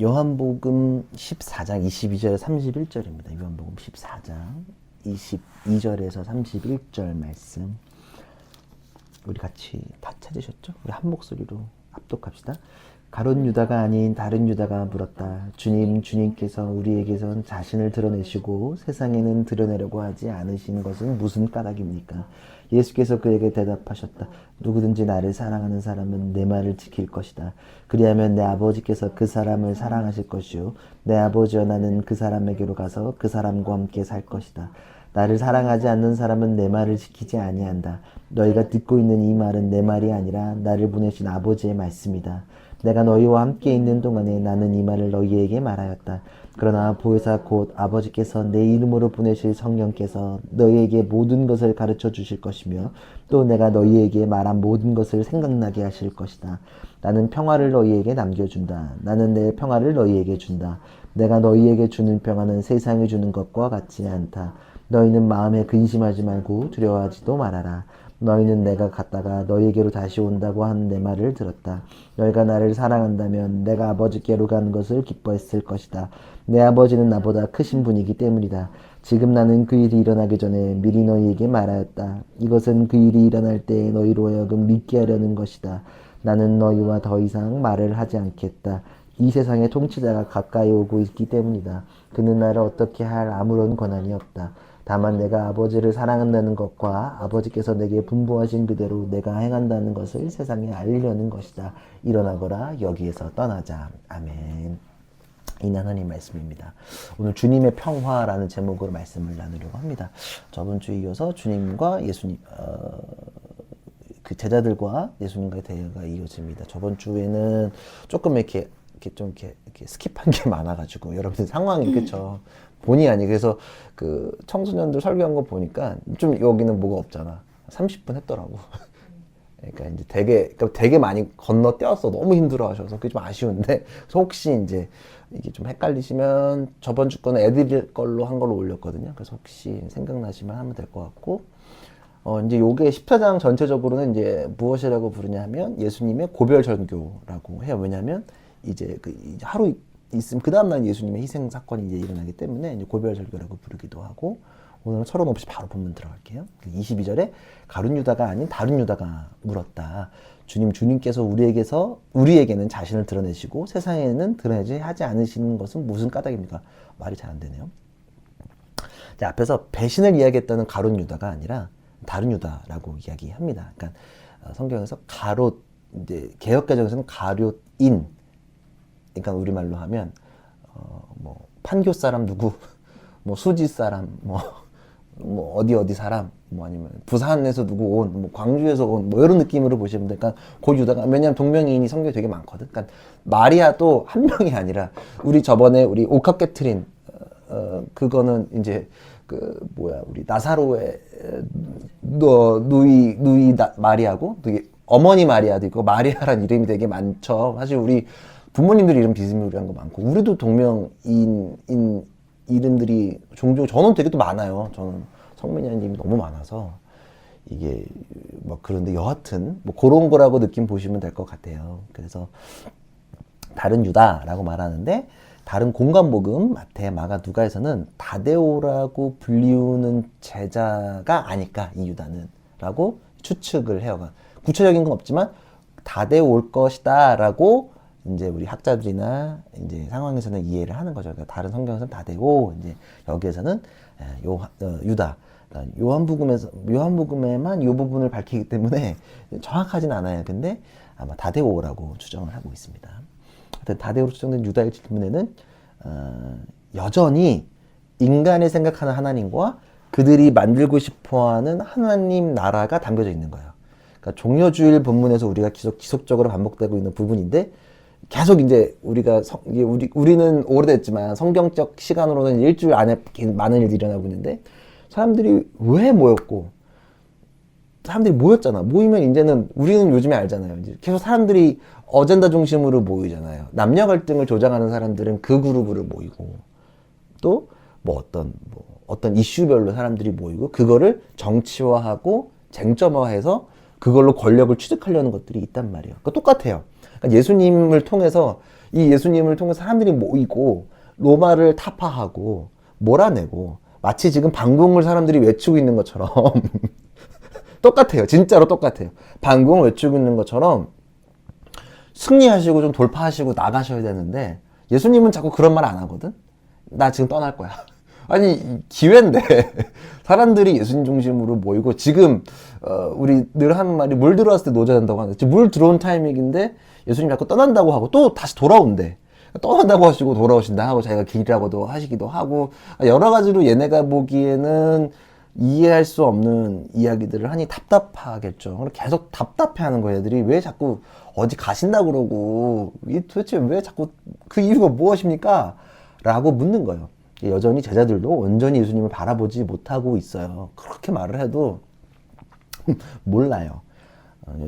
요한복음 14장 22절 31절입니다. 요한복음 14장 22절에서 31절 말씀 우리 같이 다 찾으셨죠? 우리 한 목소리로 합독합시다. 가룟 유다가 아닌 다른 유다가 물었다. 주님께서 우리에게선 자신을 드러내시고 세상에는 드러내려고 하지 않으신 것은 무슨 까닭입니까? 예수께서 그에게 대답하셨다. 누구든지 나를 사랑하는 사람은 내 말을 지킬 것이다. 그리하면 내 아버지께서 그 사람을 사랑하실 것이요 내 아버지와 나는 그 사람에게로 가서 그 사람과 함께 살 것이다. 나를 사랑하지 않는 사람은 내 말을 지키지 아니한다. 너희가 듣고 있는 이 말은 내 말이 아니라 나를 보내신 아버지의 말씀이다. 내가 너희와 함께 있는 동안에 나는 이 말을 너희에게 말하였다. 그러나 보혜사 곧 아버지께서 내 이름으로 보내실 성령께서 너희에게 모든 것을 가르쳐 주실 것이며 또 내가 너희에게 말한 모든 것을 생각나게 하실 것이다. 나는 평화를 너희에게 남겨준다. 나는 내 평화를 너희에게 준다. 내가 너희에게 주는 평화는 세상이 주는 것과 같지 않다. 너희는 마음에 근심하지 말고 두려워하지도 말아라. 너희는 내가 갔다가 너희에게로 다시 온다고 하는 내 말을 들었다. 너희가 나를 사랑한다면 내가 아버지께로 가는 것을 기뻐했을 것이다. 내 아버지는 나보다 크신 분이기 때문이다. 지금 나는 그 일이 일어나기 전에 미리 너희에게 말하였다. 이것은 그 일이 일어날 때 너희로 하여금 믿게 하려는 것이다. 나는 너희와 더 이상 말을 하지 않겠다. 이 세상의 통치자가 가까이 오고 있기 때문이다. 그는 나를 어떻게 할 아무런 권한이 없다. 다만 내가 아버지를 사랑한다는 것과 아버지께서 내게 분부하신 그대로 내가 행한다는 것을 세상에 알리려는 것이다. 일어나거라 여기에서 떠나자. 아멘. 이 하나님 말씀입니다. 오늘 주님의 평화라는 제목으로 말씀을 나누려고 합니다. 저번 주에 이어서 주님과 예수님 그 제자들과 예수님과의 대화가 이어집니다. 저번 주에는 조금 이렇게 스킵한 게 많아가지고 여러분들 상황이 그쵸 본의 아니 그래서 그 청소년들 설교한 거 보니까 좀 여기는 뭐가 없잖아 30분 했더라고. 그러니까 이제 되게 많이 건너뛰었어. 너무 힘들어하셔서 그게 좀 아쉬운데 혹시 이제 이게 좀 헷갈리시면 저번 주 거는 애들 걸로 한 걸로 올렸거든요. 그래서 혹시 생각나시면 하면 될 것 같고 이제 요게 14장 전체적으로는 이제 무엇이라고 부르냐 하면 예수님의 고별 전교라고 해요. 왜냐하면 이제 하루 있으면 그 다음날 예수님의 희생 사건이 이제 일어나기 때문에 이제 고별 절교라고 부르기도 하고 오늘은 서론 없이 바로 본문 들어갈게요. 22절에 가룟 유다가 아닌 다른 유다가 물었다. 주님께서 우리에게는 자신을 드러내시고 세상에는 드러내지 하지 않으시는 것은 무슨 까닭입니까? 말이 잘 안 되네요. 자, 앞에서 배신을 이야기했다는 가룟 유다가 아니라 다른 유다라고 이야기합니다. 그러니까 성경에서 가롯 이제 개역개정에서는 가룟인 그러니까 우리말로 하면 뭐 판교 사람 누구 뭐 수지 사람 뭐 어디 사람 뭐 아니면 부산에서 누구 온 뭐 광주에서 온 뭐 이런 느낌으로 보시면 돼요. 그러니까 고 유다가 왜냐면 동명이인이 성경에 되게 많거든. 그러니까 마리아도 한 명이 아니라 우리 저번에 우리 옥합 깨트린 그거는 이제 우리 나사로의 누이 마리아고 어머니 마리아도 있고 마리아란 이름이 되게 많죠. 사실 우리 부모님들 이름 비스무리한 거 많고 우리도 동명인 이름들이 종종 저는 되게 또 많아요. 저는 성민이라는 이름이 너무 많아서 이게 막 그런데 여하튼 뭐 그런 거라고 느낌 보시면 될 것 같아요. 그래서 다른 유다라고 말하는데 다른 공관복음 마태, 마가, 누가에서는 다데오라고 불리우는 제자가 아닐까 이 유다는 라고 추측을 해요. 구체적인 건 없지만 다데오 올 것이다 라고 이제 우리 학자들이나 이제 상황에서는 이해를 하는 거죠. 그러니까 다른 성경에서는 다되고 이제 여기에서는 유다. 요한복음에만 이 부분을 밝히기 때문에 정확하진 않아요. 근데 아마 다데오라고 추정을 하고 있습니다. 하여튼 다데오로 추정된 유다의 질문에는 여전히 인간이 생각하는 하나님과 그들이 만들고 싶어하는 하나님 나라가 담겨져 있는 거예요. 그러니까 종려주일 본문에서 우리가 지속적으로 반복되고 있는 부분인데 계속 이제 우리는 오래됐지만 성경적 시간으로는 일주일 안에 많은 일들이 일어나고 있는데 사람들이 왜 모였고 사람들이 모였잖아. 모이면 이제는 우리는 요즘에 알잖아요. 이제 계속 사람들이 어젠다 중심으로 모이잖아요. 남녀 갈등을 조장하는 사람들은 그 그룹으로 모이고 또 뭐 어떤 이슈별로 사람들이 모이고 그거를 정치화하고 쟁점화해서 그걸로 권력을 취득하려는 것들이 있단 말이에요. 그러니까 똑같아요. 그러니까 예수님을 통해서 이 예수님을 통해 사람들이 모이고 로마를 타파하고 몰아내고 마치 지금 반궁을 사람들이 외치고 있는 것처럼 똑같아요. 진짜로 똑같아요. 반궁을 외치고 있는 것처럼 승리하시고 좀 돌파하시고 나가셔야 되는데 예수님은 자꾸 그런 말 안 하거든. 나 지금 떠날 거야. 아니 기회인데 사람들이 예수님 중심으로 모이고 지금 우리 늘 하는 말이 물 들어왔을 때 노져야 된다고 하는데 지금 물 들어온 타이밍인데 예수님 자꾸 떠난다고 하고 또 다시 돌아온대. 떠난다고 하시고 돌아오신다 하고 자기가 길이라고도 하시기도 하고 여러 가지로 얘네가 보기에는 이해할 수 없는 이야기들을 하니 답답하겠죠. 계속 답답해하는 거예요. 애들이 왜 자꾸 어디 가신다 그러고 도대체 왜 자꾸 그 이유가 무엇입니까? 라고 묻는 거예요. 여전히 제자들도 온전히 예수님을 바라보지 못하고 있어요. 그렇게 말을 해도 몰라요.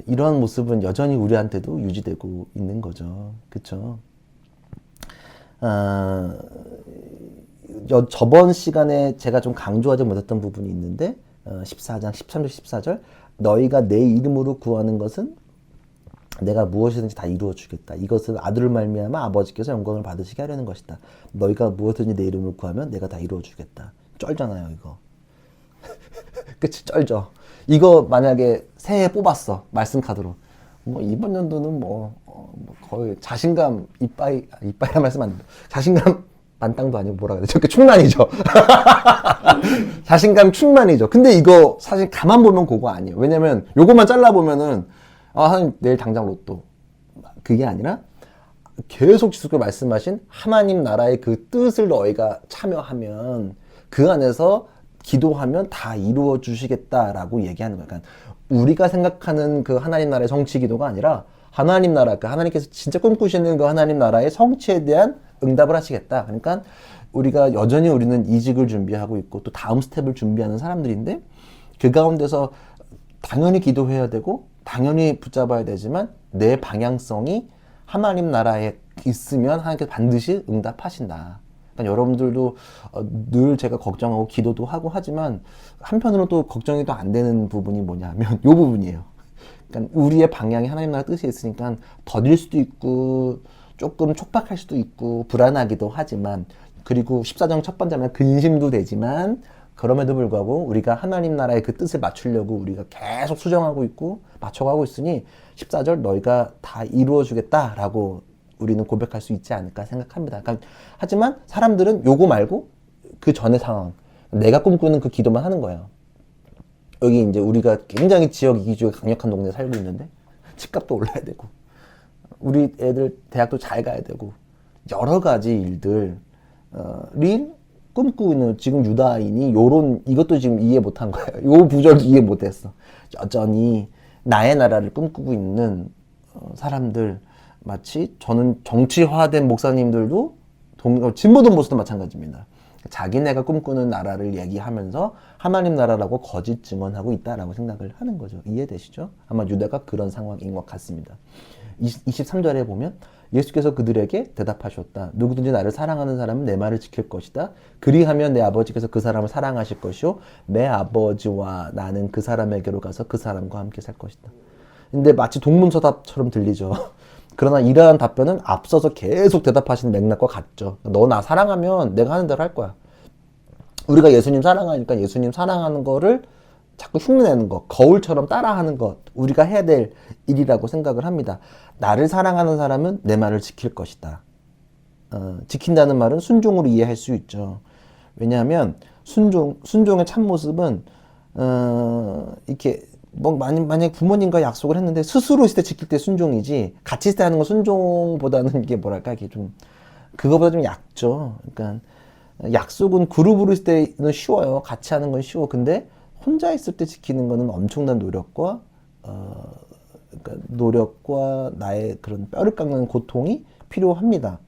이런 모습은 여전히 우리한테도 유지되고 있는 거죠. 그쵸? 저번 시간에 제가 좀 강조하지 못했던 부분이 있는데 14장 13절 14절 너희가 내 이름으로 구하는 것은 내가 무엇이든지 다 이루어 주겠다. 이것은 아들을 말미암아 아버지께서 영광을 받으시게 하려는 것이다. 너희가 무엇이든지 내 이름을 구하면 내가 다 이루어 주겠다. 쩔잖아요 이거. 그치 쩔죠. 이거 만약에 새해 뽑았어 말씀 카드로 뭐 이번 연도는 뭐 거의 자신감 이빠이라 말씀 안 돼요. 자신감 만땅도 아니고 뭐라 그래야 되죠? 충만이죠. 자신감 충만이죠. 근데 이거 사실 가만 보면 그거 아니에요. 왜냐면 요것만 잘라보면은 하나님 내일 당장 로또 그게 아니라 계속 지속적으로 말씀하신 하나님 나라의 그 뜻을 너희가 참여하면 그 안에서 기도하면 다 이루어 주시겠다라고 얘기하는 거예요. 그러니까 우리가 생각하는 그 하나님 나라의 성취 기도가 아니라 하나님 나라, 그 하나님께서 진짜 꿈꾸시는 그 하나님 나라의 성취에 대한 응답을 하시겠다. 그러니까 우리가 여전히 우리는 이직을 준비하고 있고 또 다음 스텝을 준비하는 사람들인데 그 가운데서 당연히 기도해야 되고 당연히 붙잡아야 되지만 내 방향성이 하나님 나라에 있으면 하나님께서 반드시 응답하신다. 그러니까 여러분들도 늘 제가 걱정하고 기도도 하고 하지만 한편으로 또 걱정이 또 안 되는 부분이 뭐냐면 이 부분이에요. 그러니까 우리의 방향이 하나님 나라 뜻에 있으니까 더딜 수도 있고 조금 촉박할 수도 있고 불안하기도 하지만 그리고 14장 첫 번째 하면 근심도 되지만 그럼에도 불구하고 우리가 하나님 나라의 그 뜻을 맞추려고 우리가 계속 수정하고 있고 맞춰가고 있으니 14절 너희가 다 이루어 주겠다라고 우리는 고백할 수 있지 않을까 생각합니다. 그러니까 하지만 사람들은 요거 말고 그 전의 상황 내가 꿈꾸는 그 기도만 하는 거예요. 여기 이제 우리가 굉장히 지역 이기주의가 강력한 동네에 살고 있는데 집값도 올라야 되고 우리 애들 대학도 잘 가야 되고 여러 가지 일들이 꿈꾸고 있는 지금 유다인이 이것도 지금 이해 못한 거예요. 요 부절 이해 못했어. 여전히 나의 나라를 꿈꾸고 있는 사람들 마치 저는 정치화된 목사님들도 진보 동보수도 마찬가지입니다. 자기네가 꿈꾸는 나라를 얘기하면서 하나님 나라라고 거짓 증언하고 있다라고 생각을 하는 거죠. 이해되시죠? 아마 유다가 그런 상황인 것 같습니다. 23절에 보면 예수께서 그들에게 대답하셨다. 누구든지 나를 사랑하는 사람은 내 말을 지킬 것이다. 그리하면 내 아버지께서 그 사람을 사랑하실 것이요 내 아버지와 나는 그 사람에게로 가서 그 사람과 함께 살 것이다. 근데 마치 동문서답처럼 들리죠. 그러나 이러한 답변은 앞서서 계속 대답하시는 맥락과 같죠. 너 나 사랑하면 내가 하는 대로 할 거야. 우리가 예수님 사랑하니까 예수님 사랑하는 거를 자꾸 흉내내는 것, 거울처럼 따라하는 것, 우리가 해야 될 일이라고 생각을 합니다. 나를 사랑하는 사람은 내 말을 지킬 것이다. 지킨다는 말은 순종으로 이해할 수 있죠. 왜냐하면 순종의 참모습은 이렇게 만약에 부모님과 약속을 했는데 스스로 있을 때 지킬 때 순종이지 같이 있을 때 하는 건 순종보다는 이게 뭐랄까 이게 좀 그거보다 좀 얕죠. 그러니까 약속은 그룹으로 있을 때는 쉬워요. 같이 하는 건 쉬워. 근데 혼자 있을 때 지키는 거는 엄청난 노력과 그러니까 노력과 나의 그런 뼈를 깎는 고통이 필요합니다.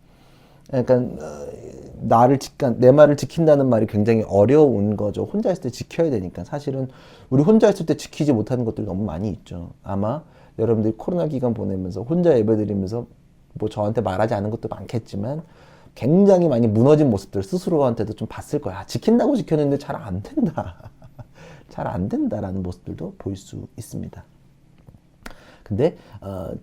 그러니까 내 말을 지킨다는 말이 굉장히 어려운 거죠. 혼자 있을 때 지켜야 되니까. 사실은 우리 혼자 있을 때 지키지 못하는 것들이 너무 많이 있죠. 아마 여러분들이 코로나 기간 보내면서 혼자 예배드리면서 뭐 저한테 말하지 않은 것도 많겠지만 굉장히 많이 무너진 모습들 스스로한테도 좀 봤을 거야. 지킨다고 지켰는데 잘 안 된다. 잘 안 된다라는 모습들도 보일 수 있습니다. 근데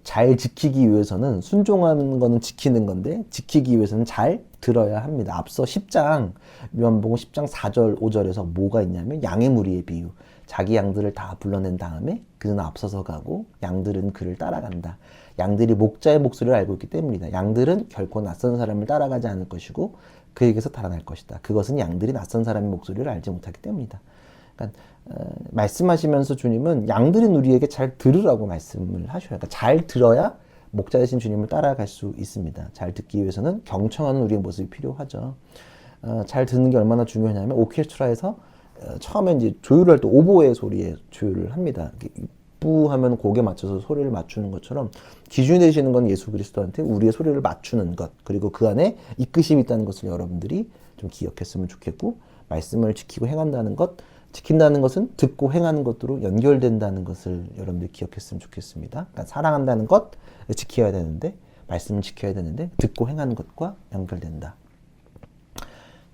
잘 지키기 위해서는 순종하는 거는 지키는 건데 지키기 위해서는 잘 들어야 합니다. 앞서 10장 요한복음 10장 4절 5절에서 뭐가 있냐면 양의 무리의 비유. 자기 양들을 다 불러낸 다음에 그는 앞서서 가고 양들은 그를 따라간다. 양들이 목자의 목소리를 알고 있기 때문이다. 양들은 결코 낯선 사람을 따라가지 않을 것이고 그에게서 달아날 것이다. 그것은 양들이 낯선 사람의 목소리를 알지 못하기 때문이다. 그러니까 말씀하시면서 주님은 양들은 우리에게 잘 들으라고 말씀을 하셔요. 그러니까 잘 들어야 목자 되신 주님을 따라갈 수 있습니다. 잘 듣기 위해서는 경청하는 우리의 모습이 필요하죠. 잘 듣는 게 얼마나 중요하냐면 오케스트라에서 처음에 이제 조율할 때 오보의 소리에 조율을 합니다. 뿌 하면 곡에 맞춰서 소리를 맞추는 것처럼 기준이 되시는 건 예수 그리스도한테 우리의 소리를 맞추는 것, 그리고 그 안에 이끄심이 있다는 것을 여러분들이 좀 기억했으면 좋겠고, 말씀을 지키고 행한다는 것, 지킨다는 것은 듣고 행하는 것으로 연결된다는 것을 여러분들이 기억했으면 좋겠습니다. 그러니까 사랑한다는 것 지켜야 되는데, 말씀을 지켜야 되는데 듣고 행하는 것과 연결된다.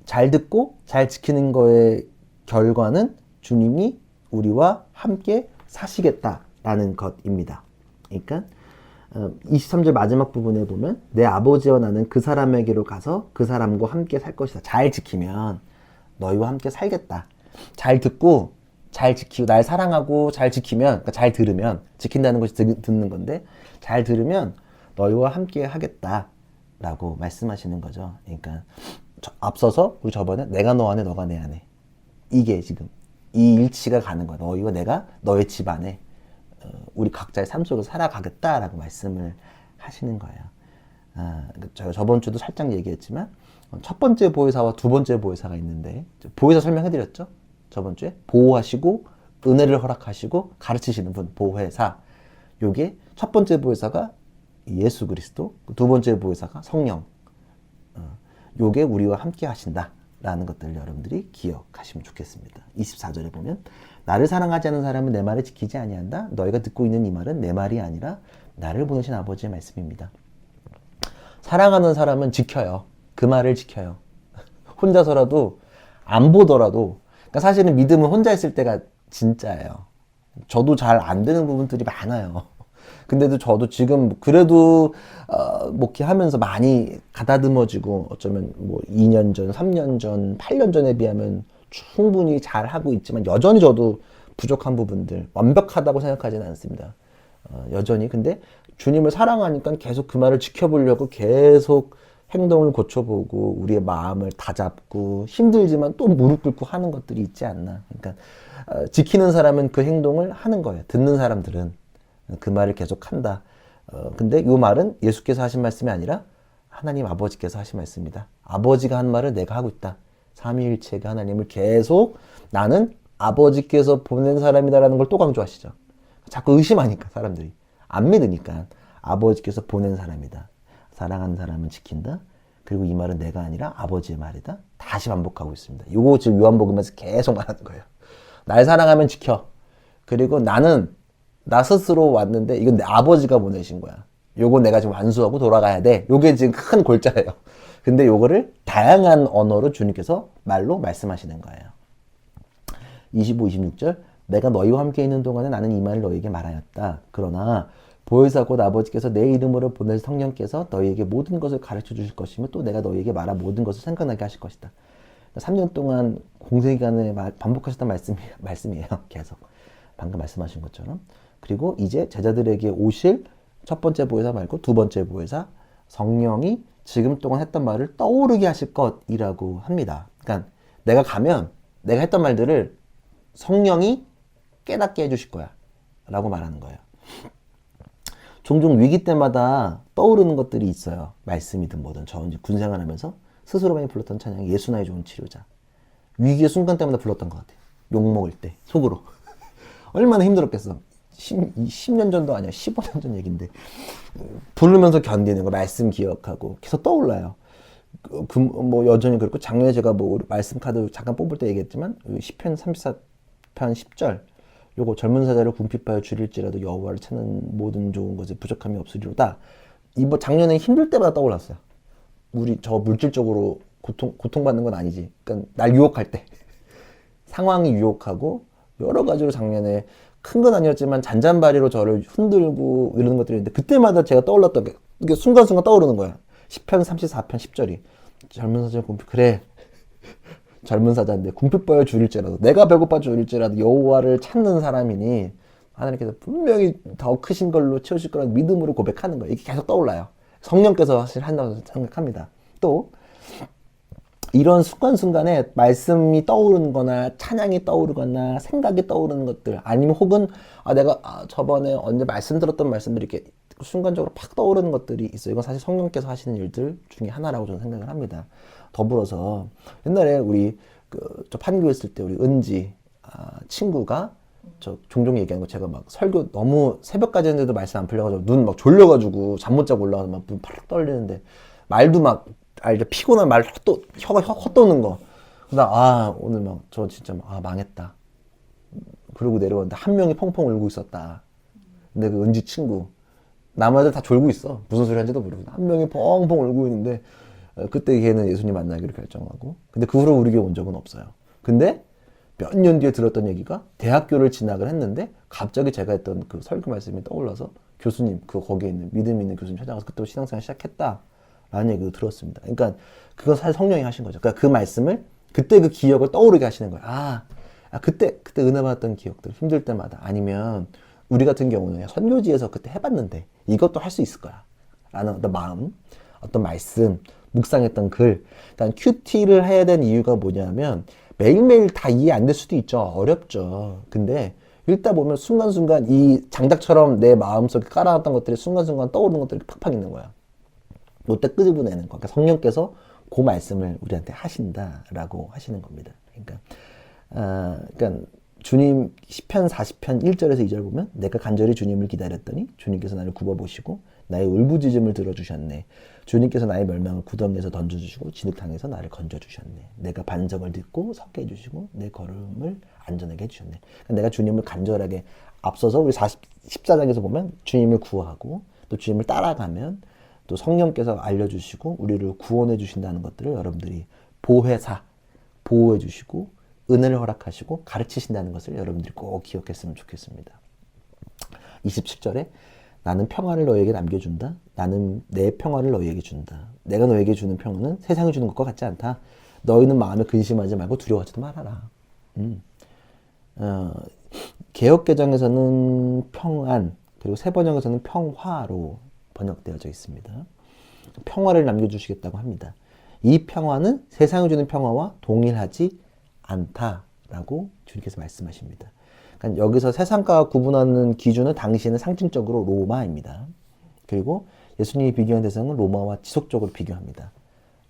잘 듣고 잘 지키는 거의 결과는 주님이 우리와 함께 사시겠다라는 것입니다. 그러니까 23절 마지막 부분에 보면 내 아버지와 나는 그 사람에게로 가서 그 사람과 함께 살 것이다. 잘 지키면 너희와 함께 살겠다. 잘 듣고 잘 지키고 날 사랑하고 잘 지키면, 그러니까 잘 들으면, 지킨다는 것이 듣는 건데 잘 들으면 너희와 함께 하겠다라고 말씀하시는 거죠. 그러니까 앞서서 우리 저번에 내가 너 안에 너가 내 안에, 이게 지금 이 일치가 가는 거야. 너희와 내가 너의 집 안에 우리 각자의 삶 속에서 살아가겠다라고 말씀을 하시는 거예요. 제가 저번 주도 살짝 얘기했지만 첫 번째 보혜사와 두 번째 보혜사가 있는데, 보혜사 설명해드렸죠? 저번 주에 보호하시고 은혜를 허락하시고 가르치시는 분, 보혜사. 요게 첫 번째 보혜사가 예수 그리스도, 두 번째 보혜사가 성령. 요게 우리와 함께 하신다 라는 것들을 여러분들이 기억하시면 좋겠습니다. 24절에 보면 나를 사랑하지 않는 사람은 내 말을 지키지 아니한다. 너희가 듣고 있는 이 말은 내 말이 아니라 나를 보내신 아버지의 말씀입니다. 사랑하는 사람은 지켜요. 그 말을 지켜요. 혼자서라도 안 보더라도. 그러니까 사실은 믿음은 혼자 있을 때가 진짜예요. 저도 잘 안 되는 부분들이 많아요. 근데도 저도 지금 그래도 목회하면서 많이 가다듬어지고, 어쩌면 뭐 2년 전, 3년 전, 8년 전에 비하면 충분히 잘 하고 있지만 여전히 저도 부족한 부분들, 완벽하다고 생각하지는 않습니다. 여전히. 근데 주님을 사랑하니까 계속 그 말을 지켜보려고 계속 행동을 고쳐보고 우리의 마음을 다잡고, 힘들지만 또 무릎 꿇고 하는 것들이 있지 않나. 그러니까 지키는 사람은 그 행동을 하는 거예요. 듣는 사람들은 그 말을 계속 한다. 근데 이 말은 예수께서 하신 말씀이 아니라 하나님 아버지께서 하신 말씀이다. 아버지가 한 말을 내가 하고 있다. 삼위일체가 하나님을 계속 나는 아버지께서 보낸 사람이다라는 걸 또 강조하시죠. 자꾸 의심하니까 사람들이. 안 믿으니까 아버지께서 보낸 사람이다. 사랑하는 사람은 지킨다. 그리고 이 말은 내가 아니라 아버지의 말이다. 다시 반복하고 있습니다. 이거 지금 요한복음에서 계속 말하는 거예요. 날 사랑하면 지켜. 그리고 나는 나 스스로 왔는데 이건 내 아버지가 보내신 거야. 요거 내가 지금 완수하고 돌아가야 돼. 요게 지금 큰 골자예요. 근데 요거를 다양한 언어로 주님께서 말로 말씀하시는 거예요. 25, 26절 내가 너희와 함께 있는 동안에 나는 이 말을 너희에게 말하였다. 그러나 보혜사 곧 아버지께서 내 이름으로 보낼 성령께서 너희에게 모든 것을 가르쳐 주실 것이며 또 내가 너희에게 말한 모든 것을 생각나게 하실 것이다. 3년 동안 공생기간에 반복하셨던 말씀이에요. 계속. 방금 말씀하신 것처럼. 그리고 이제 제자들에게 오실 첫 번째 보혜사 말고 두 번째 보혜사 성령이 지금 동안 했던 말을 떠오르게 하실 것이라고 합니다. 그러니까 내가 가면 내가 했던 말들을 성령이 깨닫게 해주실 거야 라고 말하는 거예요. 종종 위기 때마다 떠오르는 것들이 있어요. 말씀이든 뭐든. 저 이제 군생활 하면서 스스로 많이 불렀던 찬양이 예수 나의 좋은 치료자. 위기의 순간 때마다 불렀던 것 같아요. 욕먹을 때 속으로. 얼마나 힘들었겠어. 10년 전도 아니야. 15년 전 얘기인데. 부르면서 견디는 거, 말씀 기억하고 계속 떠올라요. 뭐 여전히 그렇고, 작년에 제가 뭐 말씀 카드 잠깐 뽑을 때 얘기했지만 시편 34편 10절 요거 젊은 사자를 궁핍하여 줄일지라도 여호와를 찾는 모든 좋은 것에 부족함이 없으리로다. 이번 작년에 힘들 때마다 떠올랐어요. 우리 저 물질적으로 고통받는 건 아니지. 그러니까 날 유혹할 때 상황이 유혹하고 여러 가지로 작년에 큰 건 아니었지만 잔잔바리로 저를 흔들고 이러는 것들이 있는데 그때마다 제가 떠올랐던 게 이게 순간순간 떠오르는 거야. 10편 34편 10절이 젊은 사자 궁핍 그래 젊은 사자인데 궁핍보여 줄일지라도 내가 배고파 줄일지라도 여호와를 찾는 사람이니 하나님께서 분명히 더 크신 걸로 채우실 거라는 믿음으로 고백하는 거예요. 이게 계속 떠올라요. 성령께서 사실 한다고 생각합니다. 또 이런 순간순간에 말씀이 떠오르는 거나 찬양이 떠오르거나 생각이 떠오르는 것들 아니면 혹은 내가 저번에 언제 말씀 들었던 말씀들이 이렇게 순간적으로 팍 떠오르는 것들이 있어요. 이건 사실 성령께서 하시는 일들 중에 하나라고 저는 생각을 합니다. 더불어서 옛날에 우리 저 판교에 있을 때 우리 은지 친구가 저 종종 얘기하는 거 제가 막 설교 너무 새벽까지 했는데도 말씀 안 풀려가지고 눈 막 졸려가지고 잠 못 자고 올라가서 막 눈 파락 떨리는데 말도 막 이제 피곤한 말 또 혀가 헛도는 거. 그래서 오늘 막 저 진짜 망했다. 그러고 내려왔는데 한 명이 펑펑 울고 있었다. 근데 그 은지 친구 나머지들 다 졸고 있어. 무슨 소리 하는지도 모르고 한 명이 펑펑 울고 있는데 그때 걔는 예수님 만나기로 결정하고 근데 그 후로 우리 교회 온 적은 없어요. 근데 몇 년 뒤에 들었던 얘기가 대학교를 진학을 했는데 갑자기 제가 했던 그 설교 말씀이 떠올라서 교수님 거기에 있는 믿음 있는 교수님 찾아가서 그때 신앙생활 시작했다 라는 얘기도 들었습니다. 그러니까 그건 사실 성령이 하신 거죠. 그러니까 그 말씀을 그때 그 기억을 떠오르게 하시는 거예요. 그때 은혜 받았던 기억들 힘들 때마다 아니면 우리 같은 경우는 선교지에서 그때 해봤는데 이것도 할 수 있을 거야 라는 어떤 마음, 어떤 말씀, 묵상했던 글. 그러니까 큐티를 해야 되는 이유가 뭐냐면 매일매일 다 이해 안 될 수도 있죠. 어렵죠. 근데 읽다 보면 순간순간 이 장작처럼 내 마음속에 깔아놨던 것들이 순간순간 떠오르는 것들이 팍팍 있는 거야. 롯데 끄집어내는 거. 그러니까 성령께서 그 말씀을 우리한테 하신다라고 하시는 겁니다. 그러니까 주님 10편 40편 1절에서 2절 보면 내가 간절히 주님을 기다렸더니 주님께서 나를 굽어보시고 나의 울부짖음을 들어주셨네. 주님께서 나의 멸망을 구덩이에서 던져주시고 진흙탕에서 나를 건져주셨네. 내가 반성을 듣고 서게 해주시고 내 걸음을 안전하게 해주셨네. 그러니까 내가 주님을 간절하게 앞서서 우리 14장에서 보면 주님을 구하고 또 주님을 따라가면 또 성령께서 알려주시고 우리를 구원해 주신다는 것들을 여러분들이 보혜사, 보호해 주시고 은혜를 허락하시고 가르치신다는 것을 여러분들이 꼭 기억했으면 좋겠습니다. 27절에 나는 평화를 너에게 남겨준다. 나는 내 평화를 너에게 준다. 내가 너에게 주는 평화는 세상이 주는 것과 같지 않다. 너희는 마음에 근심하지 말고 두려워하지도 말아라. 개역개정에서는 평안, 그리고 새번역에서는 평화로 번역되어져 있습니다. 평화를 남겨주시겠다고 합니다. 이 평화는 세상이 주는 평화와 동일하지 않다라고 주님께서 말씀하십니다. 그러니까 여기서 세상과 구분하는 기준은 당시에는 상징적으로 로마입니다. 그리고 예수님이 비교한 대상은 로마와 지속적으로 비교합니다.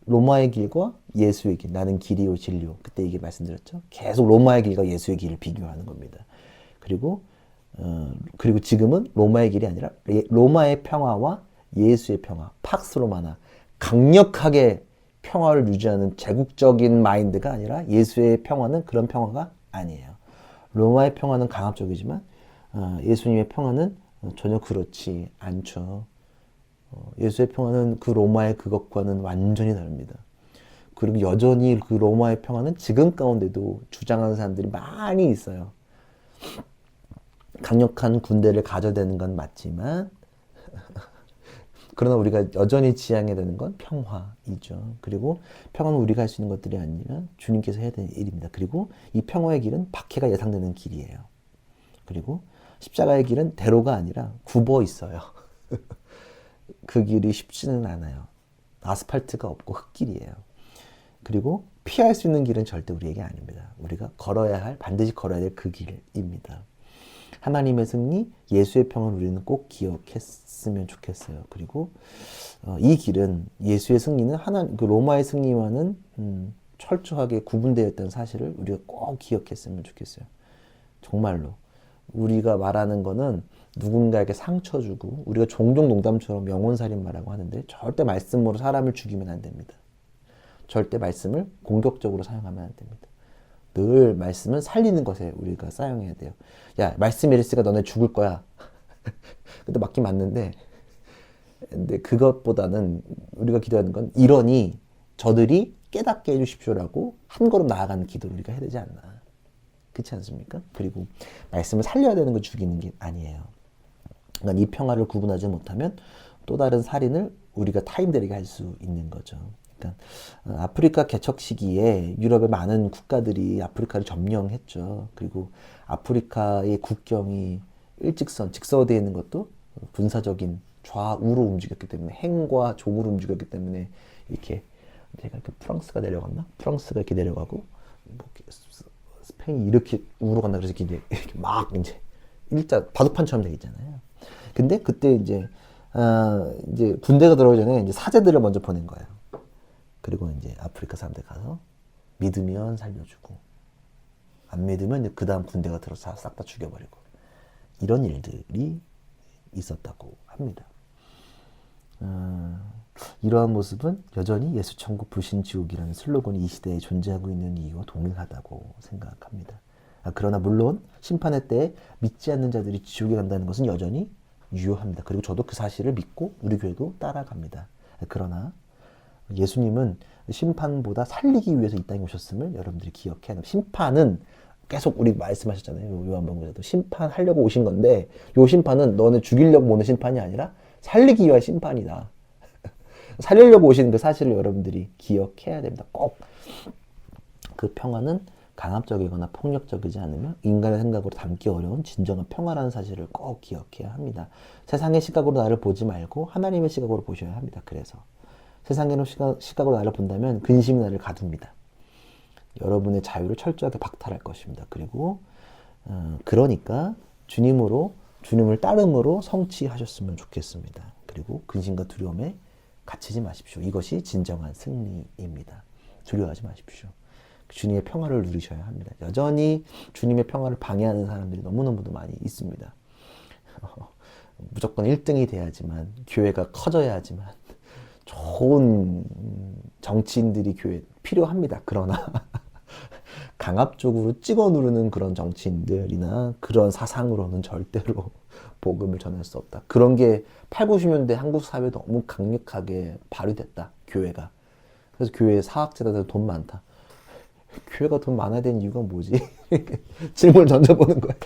로마의 길과 예수의 길, 나는 길이요 진리요. 그때 이게 말씀드렸죠. 계속 로마의 길과 예수의 길을 비교하는 겁니다. 그리고 지금은 로마의 길이 아니라 로마의 평화와 예수의 평화, 팍스 로마나 강력하게 평화를 유지하는 제국적인 마인드가 아니라 예수의 평화는 그런 평화가 아니에요. 로마의 평화는 강압적이지만 예수님의 평화는 전혀 그렇지 않죠. 예수의 평화는 그 로마의 그것과는 완전히 다릅니다. 그리고 여전히 그 로마의 평화는 지금 가운데도 주장하는 사람들이 많이 있어요. 강력한 군대를 가져야 되는 건 맞지만 그러나 우리가 여전히 지향해야 되는 건 평화이죠. 그리고 평화는 우리가 할 수 있는 것들이 아니라 주님께서 해야 되는 일입니다. 그리고 이 평화의 길은 박해가 예상되는 길이에요. 그리고 십자가의 길은 대로가 아니라 굽어 있어요. 그 길이 쉽지는 않아요. 아스팔트가 없고 흙길이에요. 그리고 피할 수 있는 길은 절대 우리에게 아닙니다. 우리가 반드시 걸어야 될 그 길입니다. 하나님의 승리, 예수의 평을 우리는 꼭 기억했으면 좋겠어요. 그리고 이 길은 예수의 승리는 그 로마의 승리와는 철저하게 구분되어 있다는 사실을 우리가 꼭 기억했으면 좋겠어요. 정말로 우리가 말하는 거는 누군가에게 상처 주고 우리가 종종 농담처럼 영혼살인마라고 하는데 절대 말씀으로 사람을 죽이면 안 됩니다. 절대 말씀을 공격적으로 사용하면 안 됩니다. 늘 말씀은 살리는 것에 우리가 사용해야 돼요. 야, 말씀이 이랬으니까 너네 죽을 거야. 근데 맞긴 맞는데, 근데 그것보다는 우리가 기도하는 건 이러니 저들이 깨닫게 해주십시오라고 한 걸음 나아가는 기도를 우리가 해야 되지 않나. 그렇지 않습니까? 그리고 말씀을 살려야 되는 걸 죽이는 게 아니에요. 그러니까 이 평화를 구분하지 못하면 또 다른 살인을 우리가 타인들에게 할 수 있는 거죠. 그러니까 아프리카 개척 시기에 유럽의 많은 국가들이 아프리카를 점령했죠. 그리고 아프리카의 국경이 일직선, 직선되어 있는 것도 군사적인 좌우로 움직였기 때문에 행과 종으로 움직였기 때문에 이렇게 제가 이렇게 프랑스가 내려갔나? 프랑스가 이렇게 내려가고 뭐 스페인이 이렇게 우로 간다 그래서 이렇게 막 이제 일자 바둑판처럼 돼 있잖아요. 근데 그때 이제 군대가 들어오기 전에 이제 사제들을 먼저 보낸 거예요. 그리고 이제 아프리카 사람들 가서 믿으면 살려주고 안 믿으면 이제 그 다음 군대가 들어서 싹 다 죽여버리고 이런 일들이 있었다고 합니다. 이러한 모습은 여전히 예수천국 불신지옥이라는 슬로건이 이 시대에 존재하고 있는 이유와 동일하다고 생각합니다. 그러나 물론 심판의 때에 믿지 않는 자들이 지옥에 간다는 것은 여전히 유효합니다. 그리고 저도 그 사실을 믿고 우리 교회도 따라갑니다. 그러나 예수님은 심판보다 살리기 위해서 이 땅에 오셨음을 여러분들이 기억해야 합니다. 심판은 계속 우리 말씀하셨잖아요. 요한복음에서도 심판하려고 오신 건데 요 심판은 너네 죽이려고 오는 심판이 아니라 살리기 위한 심판이다. 살리려고 오신 그 사실을 여러분들이 기억해야 됩니다. 꼭 그 평화는 강압적이거나 폭력적이지 않으면 인간의 생각으로 담기 어려운 진정한 평화라는 사실을 꼭 기억해야 합니다. 세상의 시각으로 나를 보지 말고 하나님의 시각으로 보셔야 합니다. 그래서 세상의 시각으로 나를 본다면 근심이 나를 가둡니다. 여러분의 자유를 철저하게 박탈할 것입니다. 그리고 그러니까 주님을 따름으로 성취하셨으면 좋겠습니다. 그리고 근심과 두려움에 갇히지 마십시오. 이것이 진정한 승리입니다. 두려워하지 마십시오. 주님의 평화를 누리셔야 합니다. 여전히 주님의 평화를 방해하는 사람들이 너무너무도 많이 있습니다. 무조건 1등이 돼야지만, 교회가 커져야 하지만, 좋은 정치인들이 교회에 필요합니다. 그러나 강압적으로 찍어 누르는 그런 정치인들이나 그런 사상으로는 절대로 복음을 전할 수 없다. 그런 게 8, 90년대 한국 사회에 너무 강력하게 발휘됐다. 교회가. 그래서 교회에 사학재단들 돈 많다. 교회가 돈 많아야 되는 이유가 뭐지? 질문을 던져보는 거예요.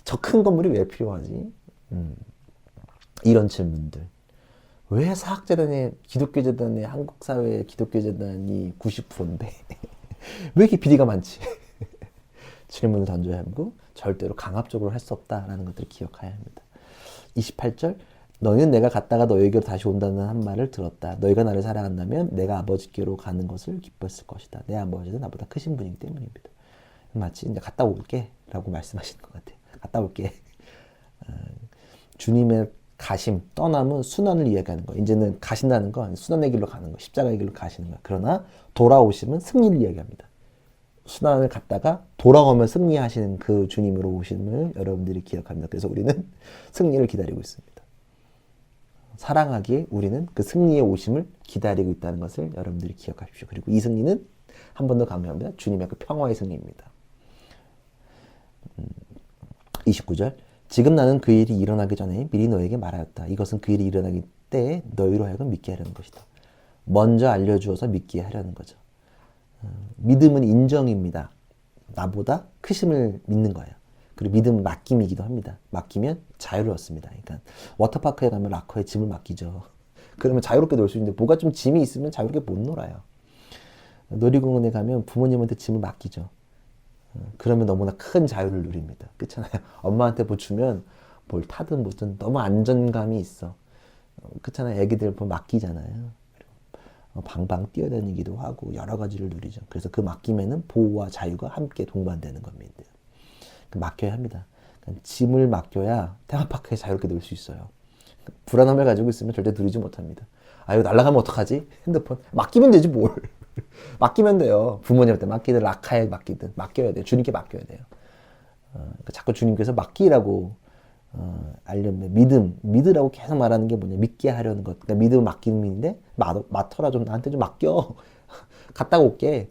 저 큰 건물이 왜 필요하지? 이런 질문들. 왜 사학재단에 기독교재단에 한국사회 기독교재단이 90%인데 왜 이렇게 비리가 많지? 질문을 던져야 하고 절대로 강압적으로 할 수 없다라는 것들을 기억해야 합니다. 28절 너희는 내가 갔다가 너희에게로 다시 온다는 한 말을 들었다. 너희가 나를 사랑한다면 내가 아버지께로 가는 것을 기뻐했을 것이다. 내 아버지는 나보다 크신 분이기 때문입니다. 마치 이제 갔다 올게 라고 말씀하시는 것 같아요. 갔다 올게. 주님의 가심, 떠남은 순환을 이야기하는 거예요. 이제는 가신다는 건 순환의 길로 가는 거예요. 십자가의 길로 가시는 거예요. 그러나 돌아오심은 승리를 이야기합니다. 순환을 갔다가 돌아오면 승리하시는 그 주님으로 오심을 여러분들이 기억합니다. 그래서 우리는 승리를 기다리고 있습니다. 사랑하기에 우리는 그 승리의 오심을 기다리고 있다는 것을 여러분들이 기억하십시오. 그리고 이 승리는 한 번 더 강조합니다. 주님의 그 평화의 승리입니다. 29절 지금 나는 그 일이 일어나기 전에 미리 너에게 말하였다. 이것은 그 일이 일어나기 때에 너희로 하여금 믿게 하려는 것이다. 먼저 알려주어서 믿게 하려는 거죠. 믿음은 인정입니다. 나보다 크심을 믿는 거예요. 그리고 믿음은 맡김이기도 합니다. 맡기면 자유를 얻습니다. 그러니까 워터파크에 가면 락커에 짐을 맡기죠. 그러면 자유롭게 놀 수 있는데 뭐가 좀 짐이 있으면 자유롭게 못 놀아요. 놀이공원에 가면 부모님한테 짐을 맡기죠. 그러면 너무나 큰 자유를 누립니다. 그렇잖아요. 엄마한테 뭐 주면 뭘 타든 뭐든 너무 안정감이 있어. 그렇잖아요. 애기들 뭐 맡기잖아요. 방방 뛰어다니기도 하고 여러 가지를 누리죠. 그래서 그 맡김에는 보호와 자유가 함께 동반되는 겁니다. 맡겨야 합니다. 짐을 맡겨야 테마파크에 자유롭게 놀 수 있어요. 불안함을 가지고 있으면 절대 누리지 못합니다. 아, 이거 날아가면 어떡하지? 핸드폰. 맡기면 되지 뭘. 맡기면 돼요. 부모님한테 맡기든 라카에 맡기든 맡겨야 돼요. 주님께 맡겨야 돼요. 그러니까 자꾸 주님께서 맡기라고 알려면 믿으라고 계속 말하는 게 뭐냐. 믿게 하려는 것. 그러니까 믿음을 맡기는데 맡아라 좀 나한테 좀 맡겨. 갔다 올게.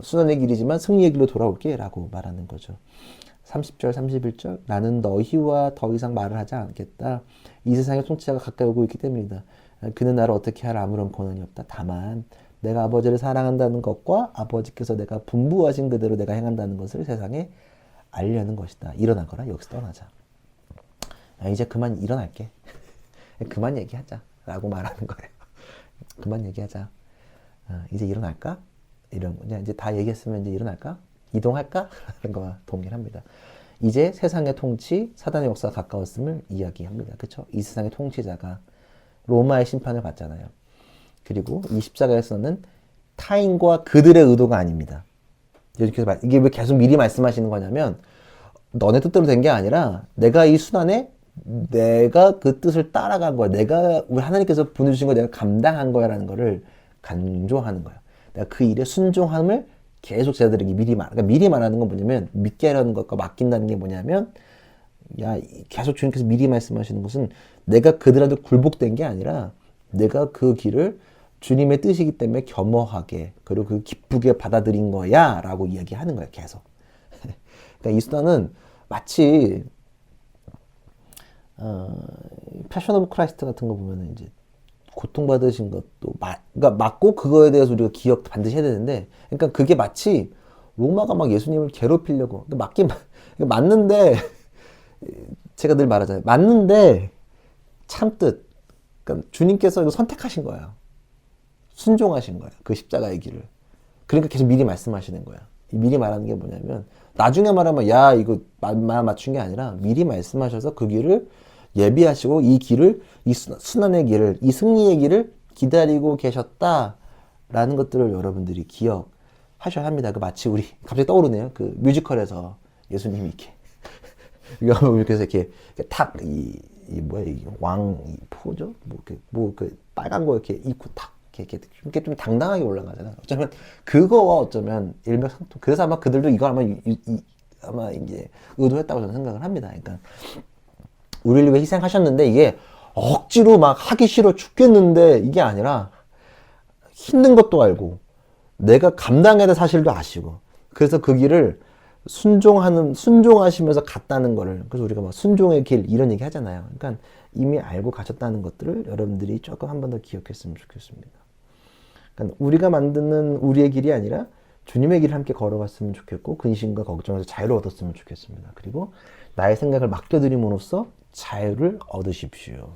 순환의 길이지만 승리의 길로 돌아올게 라고 말하는 거죠. 30절 31절 나는 너희와 더 이상 말을 하지 않겠다. 이 세상의 통치자가 가까이 오고 있기 때문이다. 그는 나를 어떻게 할 아무런 권한이 없다. 다만 내가 아버지를 사랑한다는 것과 아버지께서 내가 분부하신 그대로 내가 행한다는 것을 세상에 알려는 것이다. 일어나거라. 여기서 떠나자. 야, 이제 그만 일어날게. 그만 얘기하자. 라고 말하는 거예요. 그만 얘기하자. 이제 일어날까? 그냥 이제 다 얘기했으면 이제 일어날까? 이동할까? 라는 거와 동일합니다. 이제 세상의 통치, 사단의 역사가 가까웠음을 이야기합니다. 그렇죠? 이 세상의 통치자가 로마의 심판을 받잖아요. 그리고 이 십자가에서는 타인과 그들의 의도가 아닙니다. 이렇게 이게 왜 계속 미리 말씀하시는 거냐면 너네 뜻대로 된 게 아니라 내가 이 순환에 내가 그 뜻을 따라간 거야. 내가 우리 하나님께서 보내주신 거 내가 감당한 거야라는 거를 강조하는 거야. 내가 그 일에 순종함을 계속 제자들에게 그러니까 미리 말하는 건 뭐냐면 믿게 하라는 것과 맡긴다는 게 뭐냐면 야 계속 주님께서 미리 말씀하시는 것은 내가 그들한테 굴복된 게 아니라 내가 그 길을 주님의 뜻이기 때문에 겸허하게 그리고 그 기쁘게 받아들인 거야 라고 이야기하는 거예요. 계속. 그러니까 이 수단은 마치 패션 오브 크라이스트 같은 거 보면은 이제 고통받으신 것도 그러니까 맞고 그거에 대해서 우리가 기억 반드시 해야 되는데 그러니까 그게 마치 로마가 막 예수님을 괴롭히려고 맞는데 제가 늘 말하잖아요. 맞는데 참뜻 그러니까 주님께서 이거 선택하신 거예요. 순종하신 거예요. 그 십자가의 길을. 그러니까 계속 미리 말씀하시는 거야. 미리 말하는 게 뭐냐면 나중에 말하면 야 이거 말 맞춘 게 아니라 미리 말씀하셔서 그 길을 예비하시고 이 길을 이 순환의 길을 이 승리의 길을 기다리고 계셨다라는 것들을 여러분들이 기억하셔야 합니다. 그 마치 우리 갑자기 떠오르네요. 그 뮤지컬에서 예수님이 이렇게 이렇게 탁이 뭐야 이 왕 포죠? 그 빨간 거 이렇게 입고 탁 이렇게 좀 당당하게 올라가잖아. 어쩌면 그거와 어쩌면 일맥상통. 그래서 아마 그들도 이거 아마 이제 의도했다고 저는 생각을 합니다. 그러니까 우리를 위해 희생하셨는데 이게 억지로 막 하기 싫어 죽겠는데 이게 아니라 힘든 것도 알고 내가 감당해야 될 사실도 아시고 그래서 그 길을 순종하시면서 갔다는 거를 그래서 우리가 막 순종의 길 이런 얘기 하잖아요. 그러니까 이미 알고 가셨다는 것들을 여러분들이 조금 한 번 더 기억했으면 좋겠습니다. 그러니까 우리가 만드는 우리의 길이 아니라 주님의 길을 함께 걸어갔으면 좋겠고 근심과 걱정에서 자유를 얻었으면 좋겠습니다. 그리고 나의 생각을 맡겨드림으로써 자유를 얻으십시오.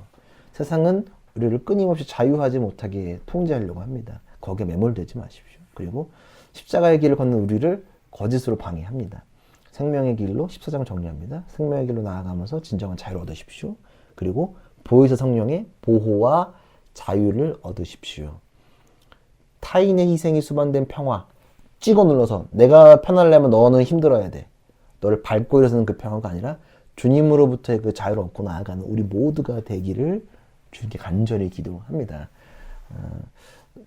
세상은 우리를 끊임없이 자유하지 못하게 통제하려고 합니다. 거기에 매몰되지 마십시오. 그리고 십자가의 길을 걷는 우리를 거짓으로 방해합니다. 생명의 길로 14장 정리합니다. 생명의 길로 나아가면서 진정한 자유를 얻으십시오. 그리고 보혜사 성령의 보호와 자유를 얻으십시오. 타인의 희생이 수반된 평화 찍어 눌러서 내가 편하려면 너는 힘들어야 돼. 너를 밟고 일어서는 그 평화가 아니라 주님으로부터의 그 자유를 얻고 나아가는 우리 모두가 되기를 주님께 간절히 기도합니다.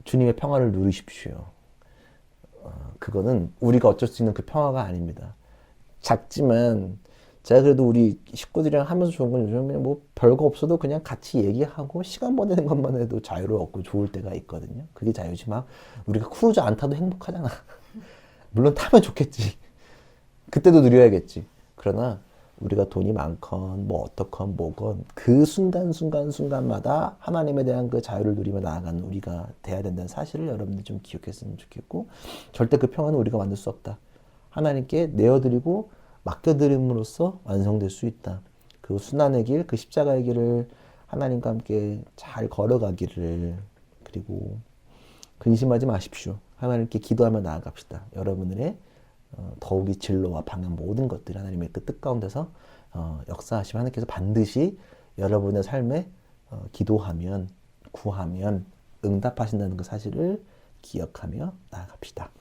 주님의 평화를 누리십시오. 그거는 우리가 어쩔 수 있는 그 평화가 아닙니다. 작지만 제가 그래도 우리 식구들이랑 하면서 좋은 건 요즘 그냥 뭐 별거 없어도 그냥 같이 얘기하고 시간 보내는 것만 해도 자유를 얻고 좋을 때가 있거든요. 그게 자유지 막 우리가 크루즈 안 타도 행복하잖아. 물론 타면 좋겠지. 그때도 누려야겠지. 그러나 우리가 돈이 많건 뭐 어떻건 뭐건 그 순간마다 하나님에 대한 그 자유를 누리며 나아가는 우리가 돼야 된다는 사실을 여러분들 좀 기억했으면 좋겠고 절대 그 평화는 우리가 만들 수 없다. 하나님께 내어드리고 맡겨드림으로써 완성될 수 있다. 그 순환의 길, 그 십자가의 길을 하나님과 함께 잘 걸어가기를 그리고 근심하지 마십시오. 하나님께 기도하며 나아갑시다. 여러분들의 더욱이 진로와 방향 모든 것들이 하나님의 그 뜻 가운데서 역사하시면 하나님께서 반드시 여러분의 삶에 기도하면 구하면 응답하신다는 그 사실을 기억하며 나아갑시다.